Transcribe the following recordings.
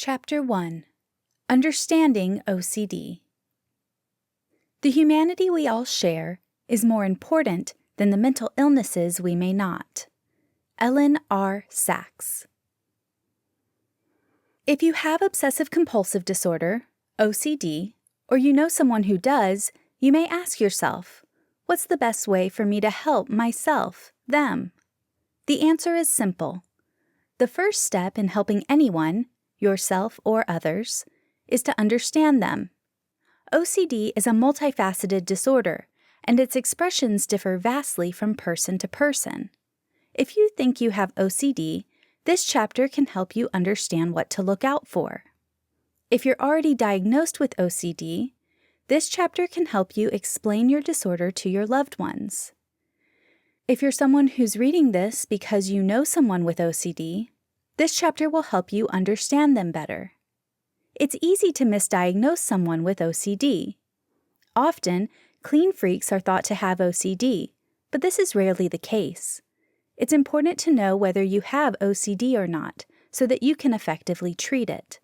Chapter 1. Understanding OCD. The humanity we all share is more important than the mental illnesses we may not. Ellen R. Sachs. If you have obsessive-compulsive disorder, OCD, or you know someone who does, you may ask yourself, what's the best way for me to help myself, them? The answer is simple. The first step in helping anyone, yourself or others, is to understand them. OCD is a multifaceted disorder, and its expressions differ vastly from person to person. If you think you have OCD, this chapter can help you understand what to look out for. If you're already diagnosed with OCD, this chapter can help you explain your disorder to your loved ones. If you're someone who's reading this because you know someone with OCD, this chapter will help you understand them better. It's easy to misdiagnose someone with OCD. Often, clean freaks are thought to have OCD, but this is rarely the case. It's important to know whether you have OCD or not, so that you can effectively treat it.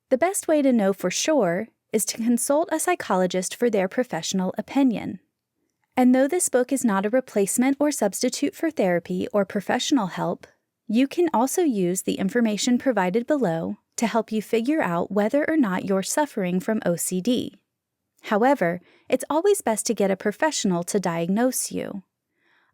The best way to know for sure is to consult a psychologist for their professional opinion. And though this book is not a replacement or substitute for therapy or professional help, you can also use the information provided below to help you figure out whether or not you're suffering from OCD. However, it's always best to get a professional to diagnose you.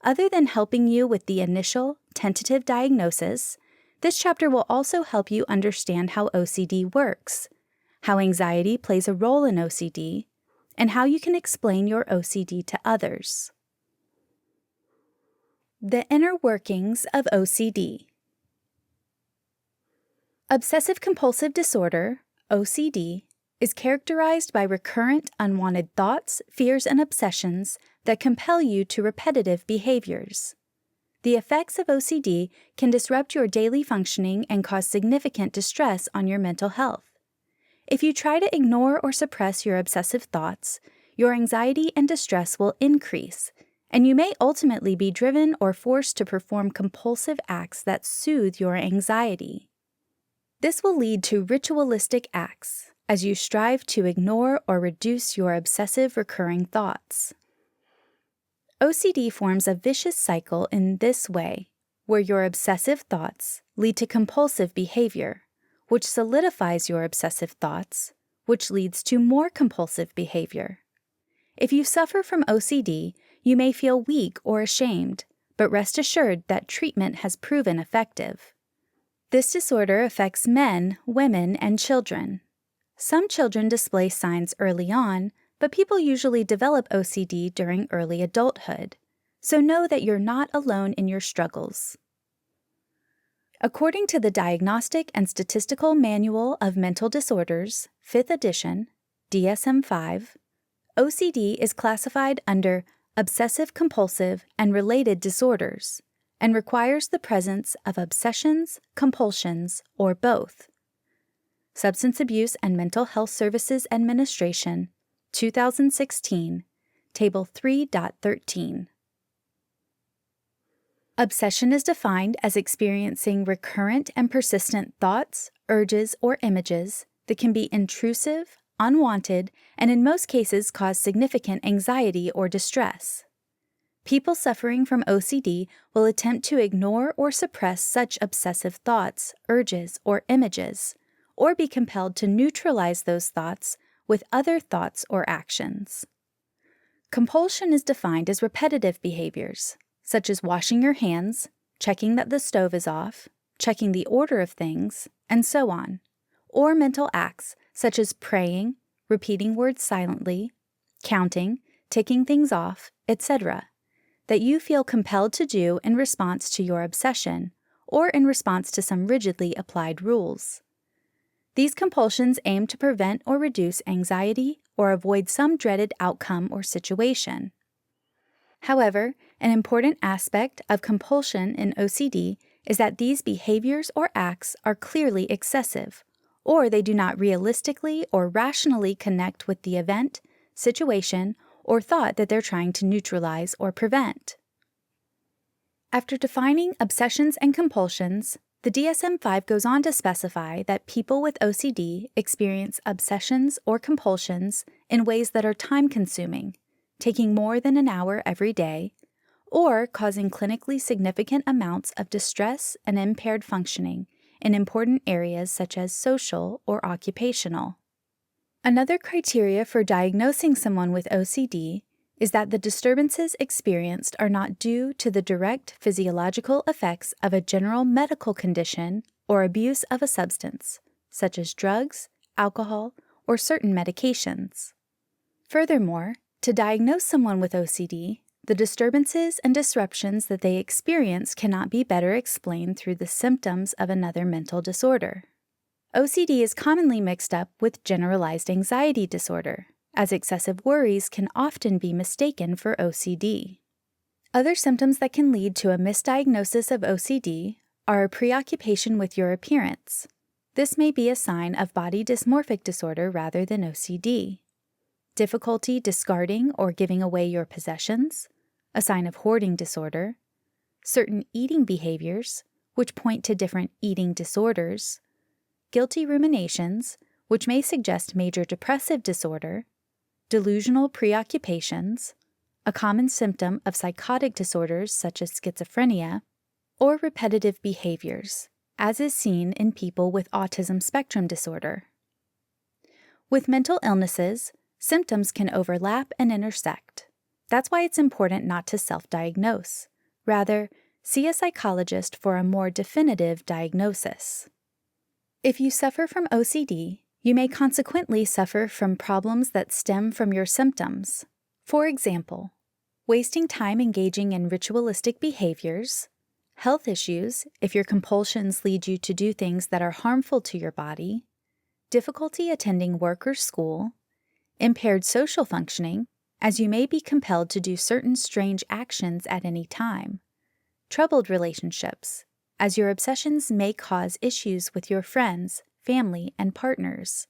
Other than helping you with the initial, tentative diagnosis, this chapter will also help you understand how OCD works, how anxiety plays a role in OCD, and how you can explain your OCD to others. The inner workings of OCD. Obsessive-compulsive disorder, OCD, is characterized by recurrent unwanted thoughts, fears, and obsessions that compel you to repetitive behaviors. The effects of OCD can disrupt your daily functioning and cause significant distress on your mental health. If you try to ignore or suppress your obsessive thoughts, your anxiety and distress will increase, and you may ultimately be driven or forced to perform compulsive acts that soothe your anxiety. This will lead to ritualistic acts as you strive to ignore or reduce your obsessive recurring thoughts. OCD forms a vicious cycle in this way, where your obsessive thoughts lead to compulsive behavior, which solidifies your obsessive thoughts, which leads to more compulsive behavior. If you suffer from OCD, you may feel weak or ashamed, but rest assured that treatment has proven effective. This disorder affects men, women, and children. Some children display signs early on, but people usually develop OCD during early adulthood, so know that you're not alone in your struggles. According to the Diagnostic and Statistical Manual of Mental Disorders, 5th edition, DSM-5, OCD is classified under obsessive-compulsive and related disorders and requires the presence of obsessions, compulsions, or both. Substance Abuse and Mental Health Services Administration, 2016, Table 3.13. Obsession is defined as experiencing recurrent and persistent thoughts, urges, or images that can be intrusive, unwanted, and in most cases cause significant anxiety or distress. People suffering from OCD will attempt to ignore or suppress such obsessive thoughts, urges, or images, or be compelled to neutralize those thoughts with other thoughts or actions. Compulsion is defined as repetitive behaviors, such as washing your hands, checking that the stove is off, checking the order of things, and so on, or mental acts such as praying, repeating words silently, counting, ticking things off, etc., that you feel compelled to do in response to your obsession or in response to some rigidly applied rules. These compulsions aim to prevent or reduce anxiety or avoid some dreaded outcome or situation. However, an important aspect of compulsion in OCD is that these behaviors or acts are clearly excessive, or they do not realistically or rationally connect with the event, situation, or thought that they're trying to neutralize or prevent. After defining obsessions and compulsions, The DSM-5 goes on to specify that people with OCD experience obsessions or compulsions in ways that are time-consuming, taking more than an hour every day, or causing clinically significant amounts of distress and impaired functioning in important areas such as social or occupational. Another criteria for diagnosing someone with OCD is that the disturbances experienced are not due to the direct physiological effects of a general medical condition or abuse of a substance, such as drugs, alcohol, or certain medications. Furthermore, to diagnose someone with OCD, the disturbances and disruptions that they experience cannot be better explained through the symptoms of another mental disorder. OCD is commonly mixed up with generalized anxiety disorder, as excessive worries can often be mistaken for OCD. Other symptoms that can lead to a misdiagnosis of OCD are a preoccupation with your appearance. This may be a sign of body dysmorphic disorder rather than OCD. Difficulty discarding or giving away your possessions, a sign of hoarding disorder. Certain eating behaviors, which point to different eating disorders. Guilty ruminations, which may suggest major depressive disorder. Delusional preoccupations, a common symptom of psychotic disorders such as schizophrenia, or repetitive behaviors, as is seen in people with autism spectrum disorder. With mental illnesses, symptoms can overlap and intersect. That's why it's important not to self-diagnose. Rather, see a psychologist for a more definitive diagnosis. If you suffer from OCD, you may consequently suffer from problems that stem from your symptoms. For example, wasting time engaging in ritualistic behaviors, health issues if your compulsions lead you to do things that are harmful to your body, difficulty attending work or school, impaired social functioning, as you may be compelled to do certain strange actions at any time, troubled relationships, as your obsessions may cause issues with your friends, family, and partners,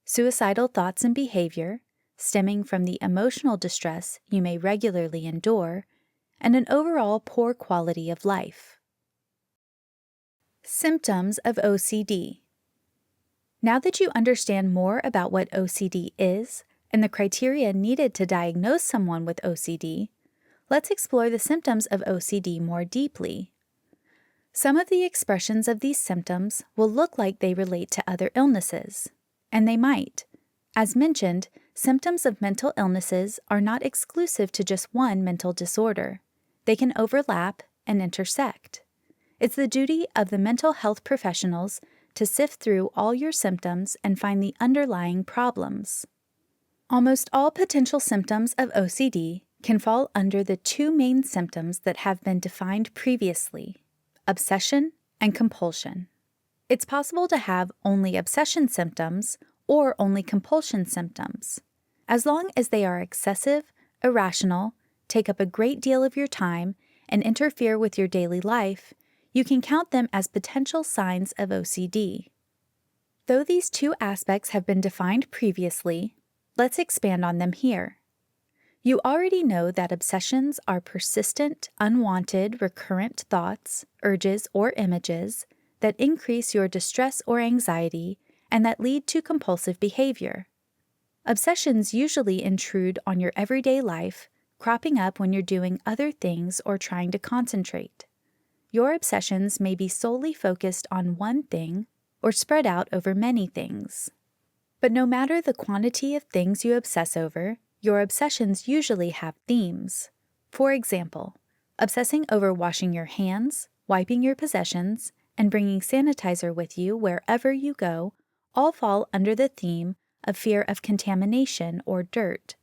suicidal thoughts and behavior, stemming from the emotional distress you may regularly endure, and an overall poor quality of life. Symptoms of OCD. Now that you understand more about what OCD is and the criteria needed to diagnose someone with OCD, let's explore the symptoms of OCD more deeply. Some of the expressions of these symptoms will look like they relate to other illnesses, and they might. As mentioned, symptoms of mental illnesses are not exclusive to just one mental disorder. They can overlap and intersect. It's the duty of the mental health professionals to sift through all your symptoms and find the underlying problems. Almost all potential symptoms of OCD can fall under the two main symptoms that have been defined previously: obsession and compulsion. It's possible to have only obsession symptoms or only compulsion symptoms. As long as they are excessive, irrational, take up a great deal of your time, and interfere with your daily life, you can count them as potential signs of OCD. Though these two aspects have been defined previously, let's expand on them here. You already know that obsessions are persistent, unwanted, recurrent thoughts, urges, or images that increase your distress or anxiety and that lead to compulsive behavior. Obsessions usually intrude on your everyday life, cropping up when you're doing other things or trying to concentrate. Your obsessions may be solely focused on one thing or spread out over many things. But no matter the quantity of things you obsess over, your obsessions usually have themes. For example, obsessing over washing your hands, wiping your possessions, and bringing sanitizer with you wherever you go all fall under the theme of fear of contamination or dirt.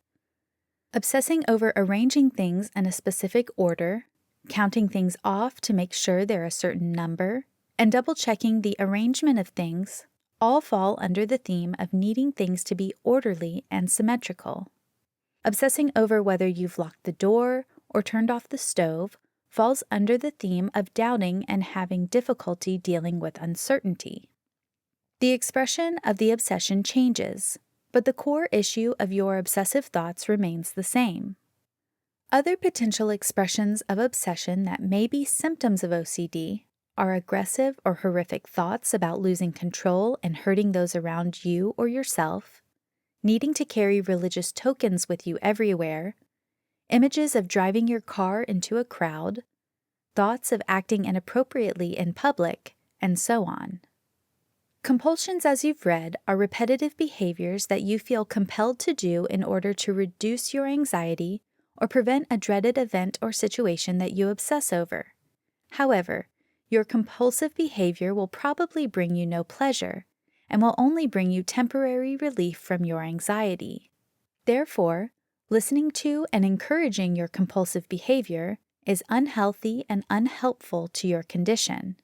Obsessing over arranging things in a specific order, counting things off to make sure they're a certain number, and double-checking the arrangement of things all fall under the theme of needing things to be orderly and symmetrical. Obsessing over whether you've locked the door or turned off the stove falls under the theme of doubting and having difficulty dealing with uncertainty. The expression of the obsession changes, but the core issue of your obsessive thoughts remains the same. Other potential expressions of obsession that may be symptoms of OCD are aggressive or horrific thoughts about losing control and hurting those around you or yourself, needing to carry religious tokens with you everywhere, images of driving your car into a crowd, thoughts of acting inappropriately in public, and so on. Compulsions, as you've read, are repetitive behaviors that you feel compelled to do in order to reduce your anxiety or prevent a dreaded event or situation that you obsess over. However, your compulsive behavior will probably bring you no pleasure and will only bring you temporary relief from your anxiety. Therefore, listening to and encouraging your compulsive behavior is unhealthy and unhelpful to your condition.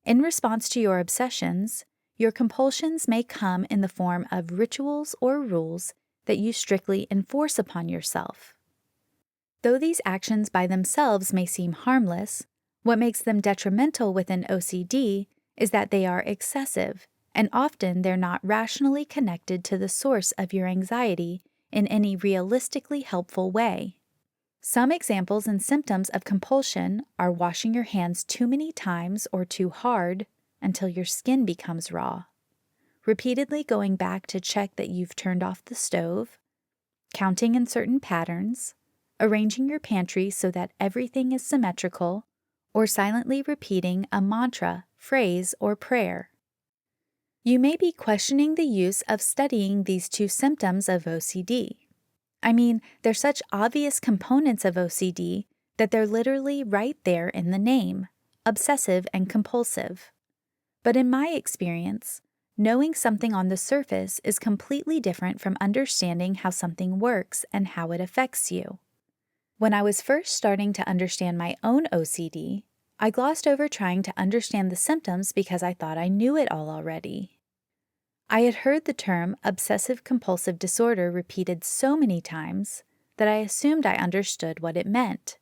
In response to your obsessions, your compulsions may come in the form of rituals or rules that you strictly enforce upon yourself. Though these actions by themselves may seem harmless, what makes them detrimental within OCD is that they are excessive, and often they're not rationally connected to the source of your anxiety in any realistically helpful way. Some examples and symptoms of compulsion are washing your hands too many times or too hard until your skin becomes raw, repeatedly going back to check that you've turned off the stove, counting in certain patterns, arranging your pantry so that everything is symmetrical, or silently repeating a mantra, phrase, or prayer. You may be questioning the use of studying these two symptoms of OCD. I mean, they're such obvious components of OCD that they're literally right there in the name, obsessive and compulsive. But in my experience, knowing something on the surface is completely different from understanding how something works and how it affects you. When I was first starting to understand my own OCD, I glossed over trying to understand the symptoms because I thought I knew it all already. I had heard the term obsessive-compulsive disorder repeated so many times that I assumed I understood what it meant.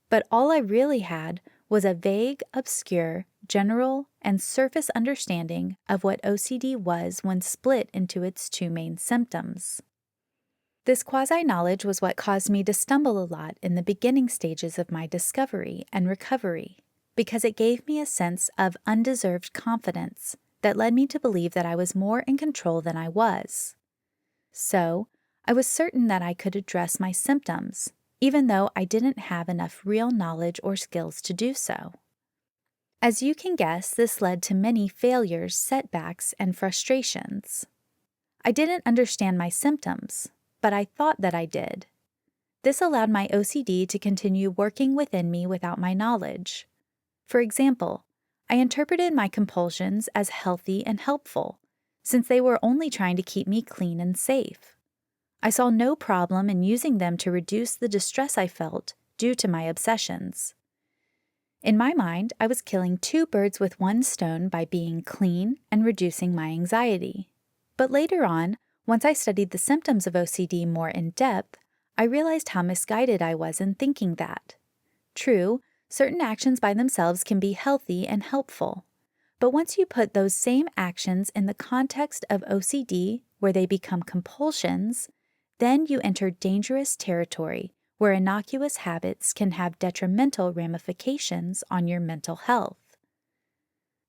But all I really had was a vague, obscure, general, and surface understanding of what OCD was when split into its two main symptoms. This quasi-knowledge was what caused me to stumble a lot in the beginning stages of my discovery and recovery, because it gave me a sense of undeserved confidence that led me to believe that I was more in control than I was. So, I was certain that I could address my symptoms, even though I didn't have enough real knowledge or skills to do so. As you can guess, this led to many failures, setbacks, and frustrations. I didn't understand my symptoms, but I thought that I did. This allowed my OCD to continue working within me without my knowledge. For example, I interpreted my compulsions as healthy and helpful, since they were only trying to keep me clean and safe. I saw no problem in using them to reduce the distress I felt due to my obsessions. In my mind, I was killing two birds with one stone by being clean and reducing my anxiety. But later on, once I studied the symptoms of OCD more in depth, I realized how misguided I was in thinking that. True, certain actions by themselves can be healthy and helpful. But once you put those same actions in the context of OCD, where they become compulsions, then you enter dangerous territory where innocuous habits can have detrimental ramifications on your mental health.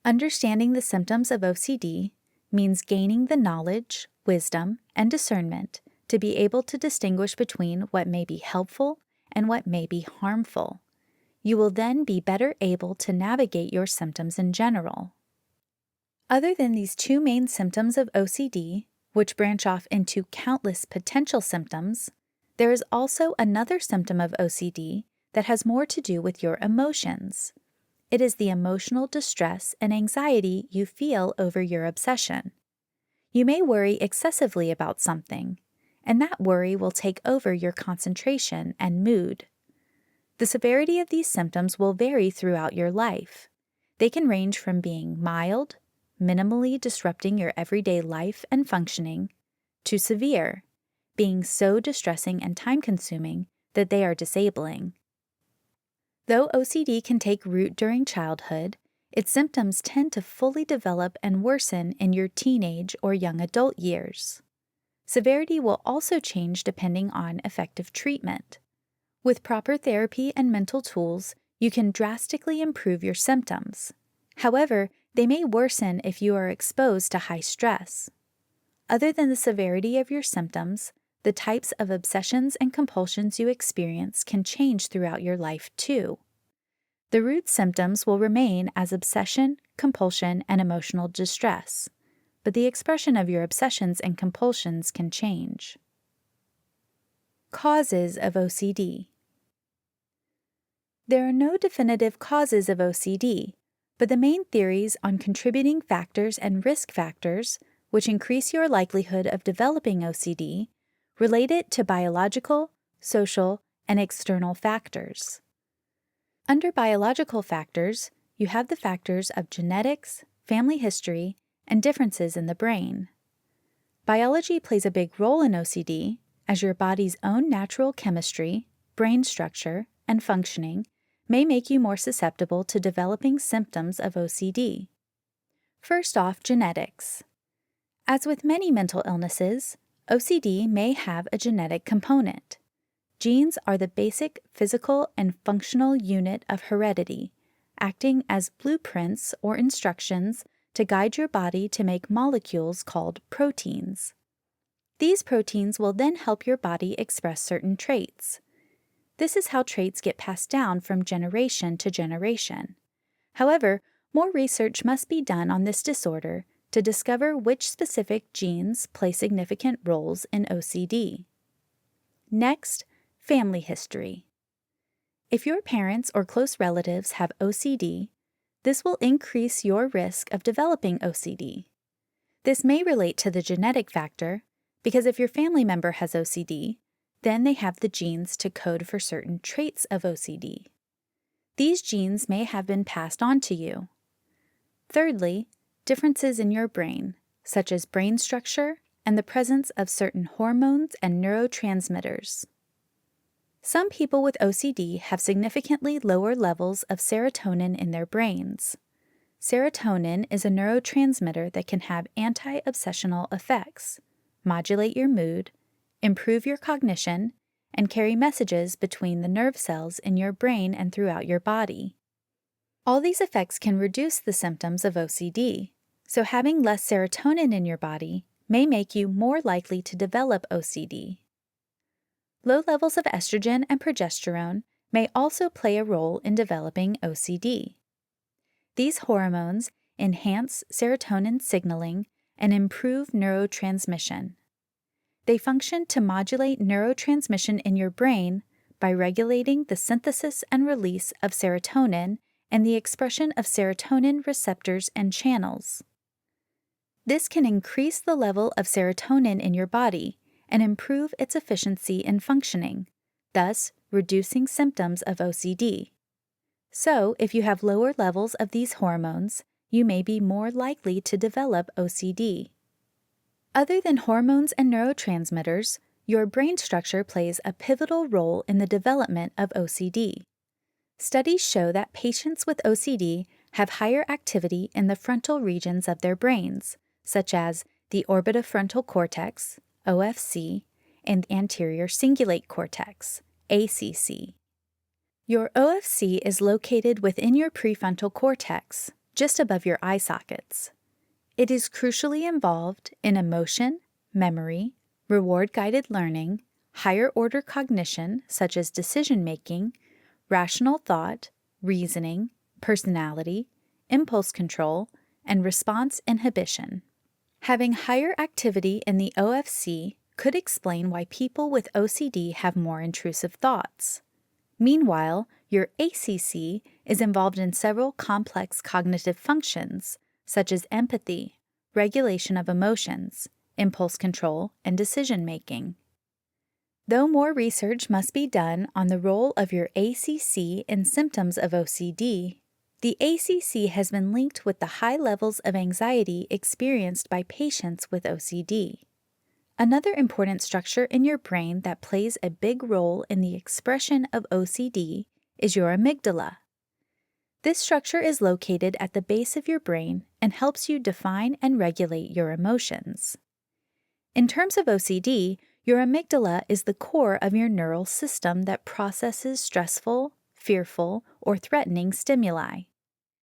Understanding the symptoms of OCD means gaining the knowledge, wisdom, and discernment to be able to distinguish between what may be helpful and what may be harmful. You will then be better able to navigate your symptoms in general. Other than these two main symptoms of OCD, which branch off into countless potential symptoms, there is also another symptom of OCD that has more to do with your emotions. It is the emotional distress and anxiety you feel over your obsession. You may worry excessively about something, and that worry will take over your concentration and mood. The severity of these symptoms will vary throughout your life. They can range from being mild, minimally disrupting your everyday life and functioning, to severe, being so distressing and time-consuming that they are disabling. Though OCD can take root during childhood, its symptoms tend to fully develop and worsen in your teenage or young adult years. Severity will also change depending on effective treatment. With proper therapy and mental tools, you can drastically improve your symptoms. However, they may worsen if you are exposed to high stress. Other than the severity of your symptoms, the types of obsessions and compulsions you experience can change throughout your life too. The root symptoms will remain as obsession, compulsion, and emotional distress, but the expression of your obsessions and compulsions can change. Causes of OCD. There are no definitive causes of OCD, but the main theories on contributing factors and risk factors, which increase your likelihood of developing OCD, relate it to biological, social, and external factors. Under biological factors, you have the factors of genetics, family history, and differences in the brain. Biology plays a big role in OCD, as your body's own natural chemistry, brain structure, and functioning may make you more susceptible to developing symptoms of OCD. First off, genetics. As with many mental illnesses, OCD may have a genetic component. Genes are the basic physical and functional unit of heredity, acting as blueprints or instructions to guide your body to make molecules called proteins. These proteins will then help your body express certain traits. This is how traits get passed down from generation to generation. However, more research must be done on this disorder to discover which specific genes play significant roles in OCD. Next, family history. If your parents or close relatives have OCD, this will increase your risk of developing OCD. This may relate to the genetic factor, because if your family member has OCD, then they have the genes to code for certain traits of OCD. These genes may have been passed on to you. Thirdly, differences in your brain, such as brain structure and the presence of certain hormones and neurotransmitters. Some people with OCD have significantly lower levels of serotonin in their brains. Serotonin is a neurotransmitter that can have anti-obsessional effects, modulate your mood, improve your cognition, and carry messages between the nerve cells in your brain and throughout your body. All these effects can reduce the symptoms of OCD, so having less serotonin in your body may make you more likely to develop OCD. Low levels of estrogen and progesterone may also play a role in developing OCD. These hormones enhance serotonin signaling and improve neurotransmission. They function to modulate neurotransmission in your brain by regulating the synthesis and release of serotonin and the expression of serotonin receptors and channels. This can increase the level of serotonin in your body and improve its efficiency in functioning, thus reducing symptoms of OCD. So, if you have lower levels of these hormones, you may be more likely to develop OCD. Other than hormones and neurotransmitters, your brain structure plays a pivotal role in the development of OCD. Studies show that patients with OCD have higher activity in the frontal regions of their brains, such as the orbitofrontal cortex, OFC, and anterior cingulate cortex, ACC. Your OFC is located within your prefrontal cortex, just above your eye sockets. It is crucially involved in emotion, memory, reward-guided learning, higher-order cognition such as decision-making, rational thought, reasoning, personality, impulse control, and response inhibition. Having higher activity in the OFC could explain why people with OCD have more intrusive thoughts. Meanwhile, your ACC is involved in several complex cognitive functions, such as empathy, regulation of emotions, impulse control, and decision-making. Though more research must be done on the role of your ACC in symptoms of OCD, the ACC has been linked with the high levels of anxiety experienced by patients with OCD. Another important structure in your brain that plays a big role in the expression of OCD is your amygdala. This structure is located at the base of your brain and helps you define and regulate your emotions. In terms of OCD, your amygdala is the core of your neural system that processes stressful, fearful, or threatening stimuli.